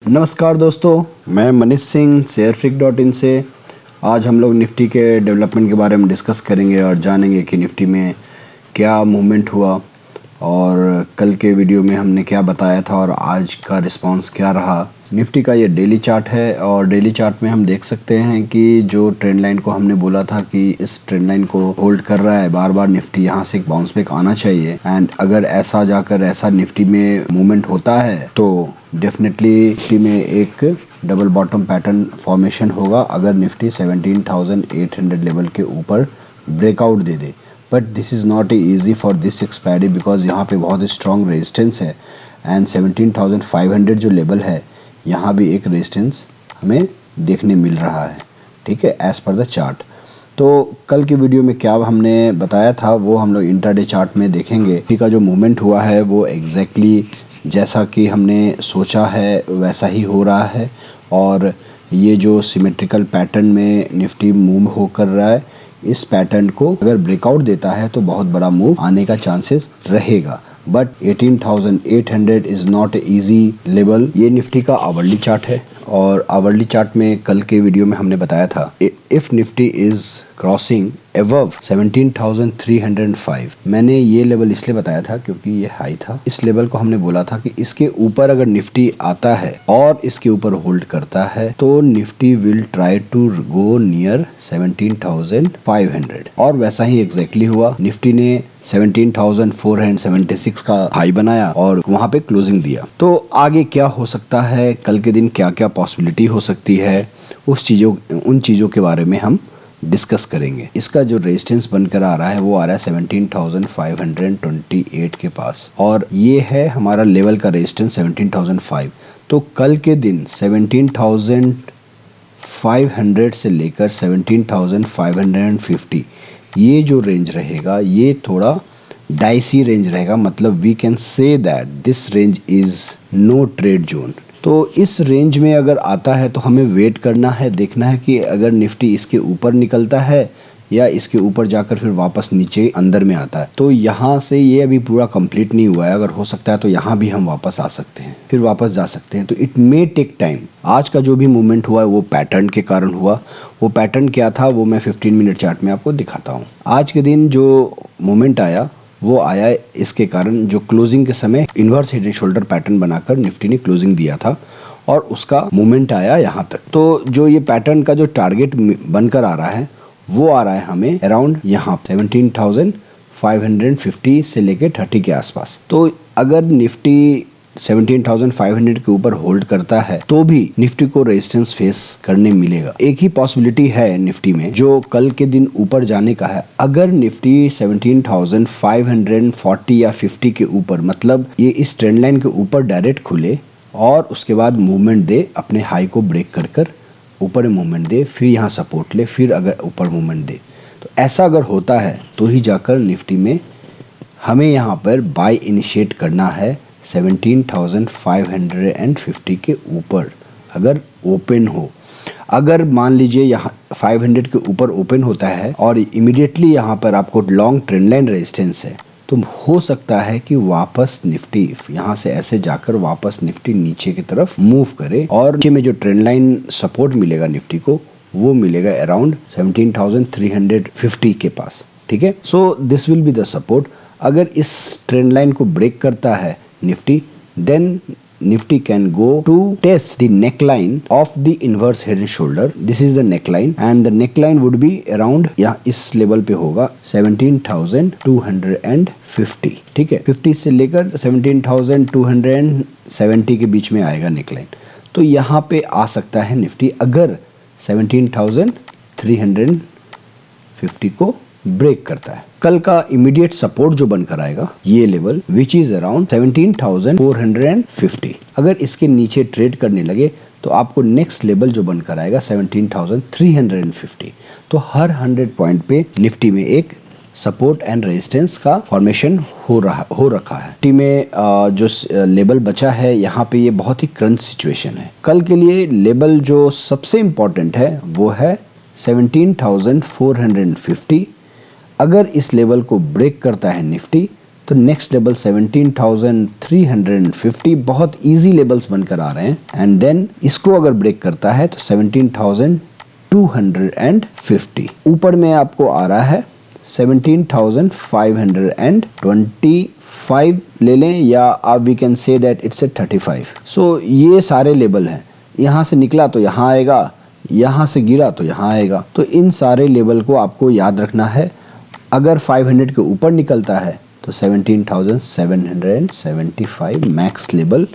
नमस्कार दोस्तों, मैं मनीष सिंह शेयरफ्रिक.in से। आज हम लोग निफ्टी के डेवलपमेंट के बारे में डिस्कस करेंगे और जानेंगे कि निफ्टी में क्या मूवमेंट हुआ और कल के वीडियो में हमने क्या बताया था और आज का रिस्पांस क्या रहा। निफ्टी का ये डेली चार्ट है और डेली चार्ट में हम देख सकते हैं कि जो ट्रेंड लाइन को हमने बोला था कि इस ट्रेंड लाइन को होल्ड कर रहा है, बार बार निफ्टी यहाँ से एक बाउंस बैक आना चाहिए। एंड अगर ऐसा जाकर ऐसा निफ्टी में मूवमेंट होता है तो डेफिनेटली निफ्टी में एक डबल बॉटम पैटर्न फॉर्मेशन होगा अगर निफ्टी 17,800 लेवल के ऊपर breakout they they. But this is not easy for this expiry because यहाँ पे बहुत स्ट्रॉन्ग रेजिस्टेंस है एंड 17,500 जो लेवल है यहाँ भी एक रेजिस्टेंस हमें देखने मिल रहा है। ठीक है, एज पर द चार्ट। तो कल की वीडियो में क्या हमने बताया था वो हम लोग इंट्राडे चार्ट में देखेंगे। निफ्टी का जो मूवमेंट हुआ है वो एग्जैक्टली जैसा कि हमने सोचा है वैसा ही हो रहा है और ये जो सिमेट्रिकल पैटर्न में निफ्टी मूव हो कर रहा है, इस पैटर्न को अगर ब्रेकआउट देता है तो बहुत बड़ा मूव आने का चांसेस रहेगा। But 18,800 is not easy level. ये निफ्टी का आवरली चार्ट है और आवरली चार्ट में कल के वीडियो में हमने बताया था if Nifty is crossing above 17,305, मैंने ये लेवल इसलिए बताया था क्योंकि ये हाई था। इस लेवल को हमने बोला था कि इसके ऊपर अगर निफ्टी आता है और इसके ऊपर होल्ड करता है तो Nifty will try to go near 17,500 और वैसा ही एग्जैक्टली हुआ। निफ्टी ने 17,476 का हाई बनाया और वहां पे क्लोजिंग दिया। तो आगे क्या हो सकता है, कल के दिन क्या क्या पॉसिबिलिटी हो सकती है, उन चीज़ों के बारे में हम डिस्कस करेंगे। इसका जो रेजिस्टेंस बनकर आ रहा है वो आ रहा है 17,528 के पास और ये है हमारा लेवल का रेजिस्टेंस 17,005। तो कल के दिन 17,500 से लेकर 17,550 ये जो रेंज रहेगा ये थोड़ा डाइसी रेंज रहेगा। मतलब we can say that this range is no trade zone. तो इस रेंज में अगर आता है तो हमें वेट करना है, देखना है कि अगर निफ्टी इसके ऊपर निकलता है या इसके ऊपर जाकर फिर वापस नीचे अंदर में आता है। तो यहाँ से ये अभी पूरा कंप्लीट नहीं हुआ है, अगर हो सकता है तो यहाँ भी हम वापस आ सकते हैं, फिर वापस जा सकते हैं। तो इट मे टेक टाइम। आज का जो भी मूवमेंट हुआ है वो पैटर्न के कारण हुआ। वो पैटर्न क्या था वो मैं 15 मिनट चार्ट में आपको दिखाता हूँ। आज के दिन जो मूवमेंट आया वो आया इसके कारण जो क्लोजिंग के समय inverse head and shoulder pattern बनाकर निफ्टी ने क्लोजिंग दिया था और उसका मूवमेंट आया यहाँ तक। तो जो ये पैटर्न का जो टारगेट बनकर आ रहा है वो आ रहा है हमें अराउंड यहाँ 17,550 से लेके 30 के आसपास। तो अगर निफ्टी 17,500 के ऊपर होल्ड करता है तो भी निफ्टी को रेजिस्टेंस फेस करने मिलेगा। एक ही पॉसिबिलिटी है निफ्टी में जो कल के दिन ऊपर जाने का है। अगर निफ्टी 17,540 या 50 के ऊपर, मतलब ये इस ट्रेंड लाइन के ऊपर डायरेक्ट खुले और उसके बाद मूवमेंट दे, अपने हाई को ब्रेक कर कर ऊपर मूवमेंट दे, फिर यहाँ सपोर्ट ले, फिर अगर ऊपर मूवमेंट दे, तो ऐसा अगर होता है तो ही जाकर निफ्टी में हमें यहाँ पर बाय इनिशिएट करना है 17,550 के ऊपर अगर ओपन हो। अगर मान लीजिए यहाँ 500 के ऊपर ओपन होता है और इमीडिएटली यहाँ पर आपको लॉन्ग ट्रेंड लाइन रेजिस्टेंस है तो हो सकता है कि वापस निफ्टी यहाँ से ऐसे जाकर वापस निफ्टी नीचे की तरफ मूव करे और नीचे में जो ट्रेंड लाइन सपोर्ट मिलेगा निफ्टी को वो मिलेगा अराउंड 17,350 के पास। ठीक है, so this will be the support. अगर इस ट्रेंड लाइन को ब्रेक करता है Nifty then Nifty can go to test the neckline of the inverse head and shoulder. This is the neckline and the neckline would be around यहाँ इस level पे होगा 17,250। ठीक है, 50 से लेकर 17,270 के बीच में आएगा नेकलाइन। तो यहाँ पे आ सकता है निफ्टी अगर 17,350 को ब्रेक करता है। कल का इमीडिएट सपोर्ट जो बनकर आएगा ये लेवल विच इज अराउंड 17,450। अगर इसके नीचे ट्रेड करने लगे तो आपको नेक्स्ट लेवल जो बनकर आएगा 17,350। तो हर 100 पॉइंट पे निफ्टी में एक सपोर्ट एंड रेजिस्टेंस का फॉर्मेशन हो रखा है। निफ्टी में जो लेवल बचा है यहाँ पे ये बहुत ही क्रंच सिचुएशन है। कल के लिए लेवल जो सबसे इम्पोर्टेंट है वो है 17,450। अगर इस लेवल को ब्रेक करता है निफ्टी तो नेक्स्ट लेवल 17,350 बहुत इजी लेवल्स बनकर आ रहे हैं। एंड देन इसको अगर ब्रेक करता है तो 17,250 ऊपर में आपको आ रहा है 17,525 ले लें, या आप we can say that it's a 35। So ये सारे लेवल हैं, यहाँ से निकला तो यहाँ आएगा, यहाँ से गिरा तो यहाँ आएगा। तो इन सारे लेवल को आपको याद रखना है। अगर 500 के ऊपर निकलता है तो 17,775 मैक्स लेवल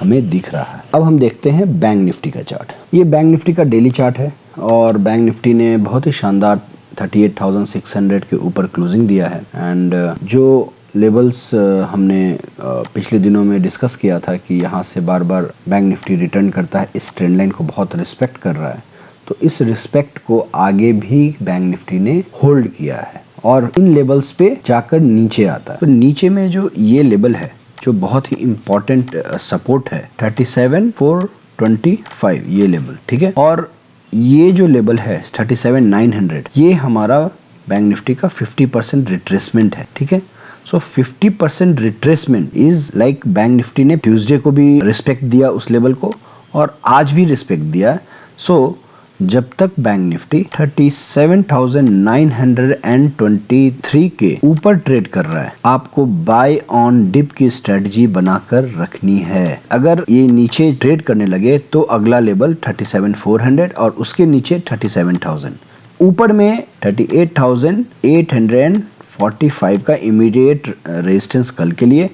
हमें दिख रहा है। अब हम देखते हैं बैंक निफ्टी का चार्ट। ये बैंक निफ्टी का डेली चार्ट है और बैंक निफ्टी ने बहुत ही शानदार 38,600 के ऊपर क्लोजिंग दिया है। एंड जो लेवल्स हमने पिछले दिनों में डिस्कस किया था कि यहाँ से बार बार बैंक निफ्टी रिटर्न करता है, इस ट्रेंड लाइन को बहुत रिस्पेक्ट कर रहा है, तो इस रिस्पेक्ट को आगे भी बैंक निफ्टी ने होल्ड किया है और इन लेवल्स पे जाकर नीचे आता है। तो नीचे में जो ये लेवल है जो बहुत ही इम्पोर्टेंट सपोर्ट है 37,425 ये लेवल, ठीक है। और ये जो लेवल है 37,900 ये हमारा बैंक निफ्टी का 50% रिट्रेसमेंट है, ठीक है। सो 50% retracement is like bank Nifty ने ट्यूसडे को भी रिस्पेक्ट दिया उस लेवल को और आज भी रिस्पेक्ट दिया। सो जब तक बैंक निफ्टी 37,923 के ऊपर ट्रेड कर रहा है, आपको बाय ऑन डिप की स्ट्रेटजी बनाकर रखनी है। अगर ये नीचे ट्रेड करने लगे तो अगला लेवल 37,400 और उसके नीचे 37,000, ऊपर में 38,845 का इमीडिएट रेजिस्टेंस कल के लिए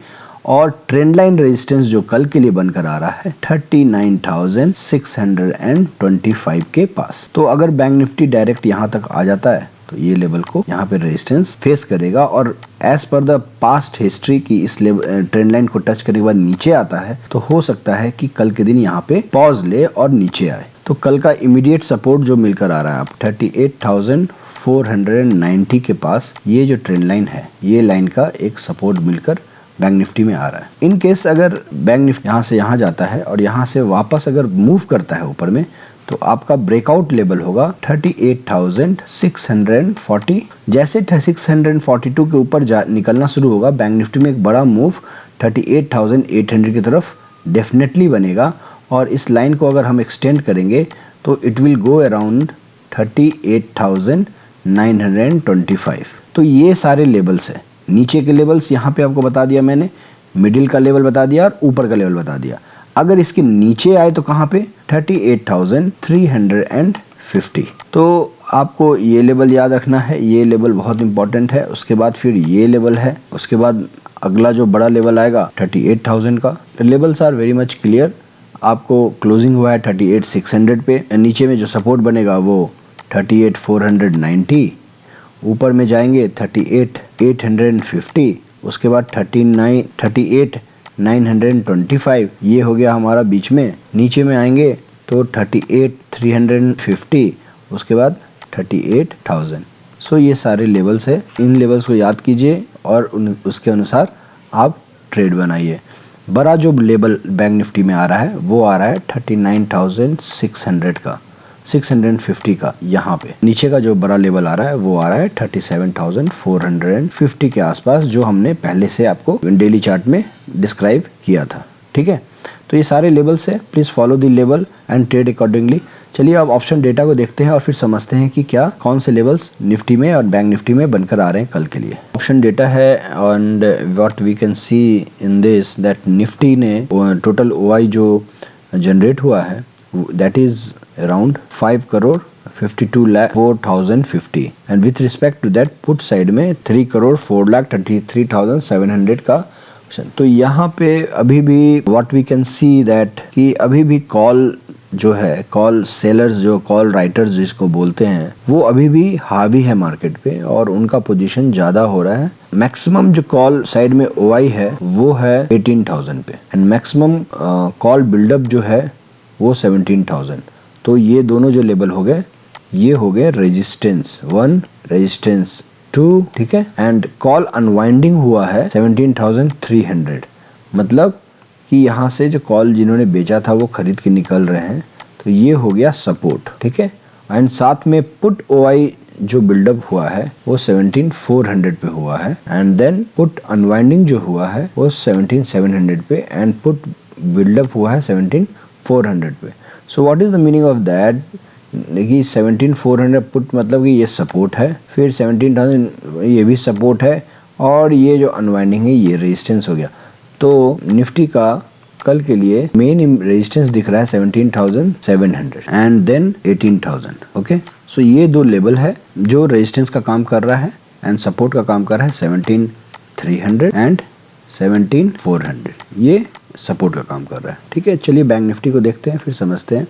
और ट्रेंड लाइन रेजिस्टेंस जो कल के लिए बनकर आ रहा है 39,625 के पास। तो अगर बैंक निफ्टी डायरेक्ट यहाँ तक आ जाता है तो ये लेवल को यहाँ पे रेजिस्टेंस फेस करेगा और as per the past history की इस ट्रेंड लाइन को टच करने के बाद नीचे आता है तो हो सकता है कि कल के दिन यहाँ पे पॉज ले और नीचे आए। तो कल का इमीडिएट सपोर्ट जो मिलकर आ रहा है आप 38,490 के पास, ये जो ट्रेंड लाइन है ये लाइन का एक सपोर्ट मिलकर बैंक निफ्टी में आ रहा है। इन केस अगर बैंक निफ्टी यहाँ से यहाँ जाता है और यहाँ से वापस अगर मूव करता है ऊपर में तो आपका ब्रेकआउट लेवल होगा 38,640। जैसे 642 के ऊपर निकलना शुरू होगा बैंक निफ्टी में एक बड़ा मूव 38,800 की तरफ डेफिनेटली बनेगा और इस लाइन को अगर हम एक्सटेंड करेंगे तो इट विल गो अराउंड 38,925। तो ये सारे लेवल्स है। नीचे के लेवल्स यहाँ पे आपको बता दिया मैंने, मिडिल का लेवल बता दिया और ऊपर का लेवल बता दिया। अगर इसके नीचे आए तो कहाँ पे 38,350। तो आपको ये लेवल याद रखना है, ये लेवल बहुत इंपॉर्टेंट है। उसके बाद फिर ये लेवल है, उसके बाद अगला जो बड़ा लेवल आएगा 38,000 का। Levels are very much clear. आपको क्लोजिंग हुआ है 38,600 पे, नीचे में जो सपोर्ट बनेगा वो 38,490, ऊपर में जाएंगे 38,850, उसके बाद 38,925, ये हो गया हमारा बीच में। नीचे में आएंगे तो 38,350, उसके बाद 38,000। सो ये सारे लेवल्स है। इन लेवल्स को याद कीजिए और उसके अनुसार आप ट्रेड बनाइए। बड़ा जो लेवल बैंक निफ्टी में आ रहा है वो आ रहा है 39,600 का, 650 का। यहाँ पे नीचे का जो बड़ा लेवल आ रहा है वो आ रहा है 37,450 के आसपास, जो हमने पहले से आपको डेली चार्ट में डिस्क्राइब किया था, ठीक है। तो ये सारे लेवल्स है, please follow the level and trade accordingly. चलिए अब ऑप्शन डेटा को देखते हैं और फिर समझते हैं कि क्या कौन से लेवल्स निफ्टी में और बैंक निफ्टी में बनकर आ रहे हैं कल के लिए। ऑप्शन डेटा है and what we can see in this that Nifty ने टोटल ओआई जो जनरेट हुआ है that is around 5,52,04,050 and with respect to that put side में 3,04,33,700 का। तो यहाँ पे अभी भी what we can see that कि अभी भी कॉल जो है, कॉल सेलर्स जो कॉल राइटर्स जिसको बोलते हैं, वो अभी भी हावी है मार्केट पे और उनका पोजीशन ज्यादा हो रहा है। मैक्सिमम जो कॉल साइड में ओआई है वो है 18,000 पे एंड मैक्सिमम कॉल बिल्डअप जो है वो 17,000। तो ये दोनों जो लेवल हो गए, ये हो गए रेजिस्टेंस 1, रेजिस्टेंस 2, ठीक है। एंड कॉल अनवाइंडिंग हुआ है 17,300, मतलब कि यहाँ से जो कॉल जिन्होंने बेचा था वो खरीद के निकल रहे हैं, तो ये हो गया सपोर्ट, ठीक है। एंड साथ में पुट ओआई जो बिल्डअप हुआ है वो 17,400 पे हुआ है एंड देन पुट अनवाइंडिंग जो हुआ है वो 17,700 पे एंड पुट बिल्डअप हुआ है 17,400 पे। So what is the meaning of that? देखिए 17,400 पुट मतलब कि ये सपोर्ट है, फिर 17,000 ये भी सपोर्ट है और ये जो अनवाइंडिंग है ये रेजिस्टेंस हो गया। तो निफ्टी का कल के लिए मेन रेजिस्टेंस दिख रहा है 17,700 एंड देन 18,000। ओके, सो ये दो लेवल है जो रेजिस्टेंस का काम कर रहा है एंड सपोर्ट का काम कर रहा है 17,300 एंड 17,400, ये सपोर्ट का काम कर रहा है। ठीक है, चलिए बैंक निफ्टी को देखते हैं फिर समझते हैं।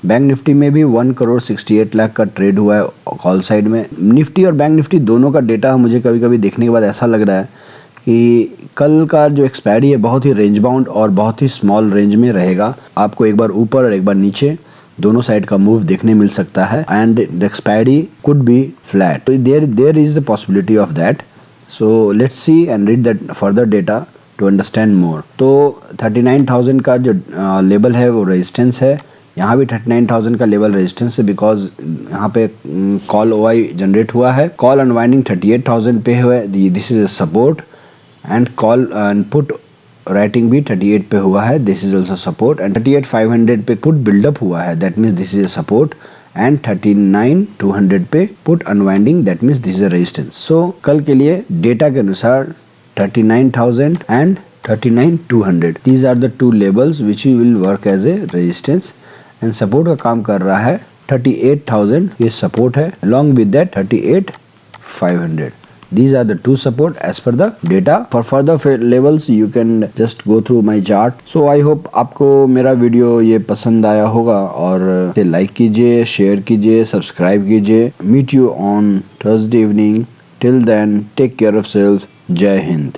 बैंक निफ्टी में भी 1,68,00,000 का ट्रेड हुआ है कॉल साइड में। निफ्टी और बैंक निफ्टी दोनों का डेटा मुझे कभी कभी देखने के बाद ऐसा लग रहा है कि कल का जो एक्सपायरी है बहुत ही रेंज बाउंड और बहुत ही स्मॉल रेंज में रहेगा। आपको एक बार ऊपर और एक बार नीचे दोनों साइड का मूव देखने मिल सकता है and the expiry could be flat. तो there is the possibility of that. So let's see and read that further data to understand more. तो 39,000 का जो लेवल है वो रेजिस्टेंस है। यहाँ भी 39,000 का लेवल रेजिस्टेंस है बिकॉज यहाँ पे कॉल ओआई जनरेट हुआ है। कॉल अनवाइंडिंग 38,000 पे हुआ है, this is support and call and put writing भी 38 पे हुआ है, this is also support and 38,500 पे पुट बिल्डअप हुआ है, that means this is a support and 39,200 पे put unwinding, that means this is a resistance. So कल के लिए डेटा के अनुसार 39,000 and 39,200 these are the two levels which will work as a resistance and support का काम कर रहा है 38,000, ये support है along with that 38,500. These are the two support as per the data. For further levels you can just go through my chart. So I hope आपको मेरा video ये पसंद आया होगा और लाइक कीजिए, शेयर कीजिए, सब्सक्राइब कीजिए। Meet you on Thursday evening. Till then, take care of yourselves. जय हिंद।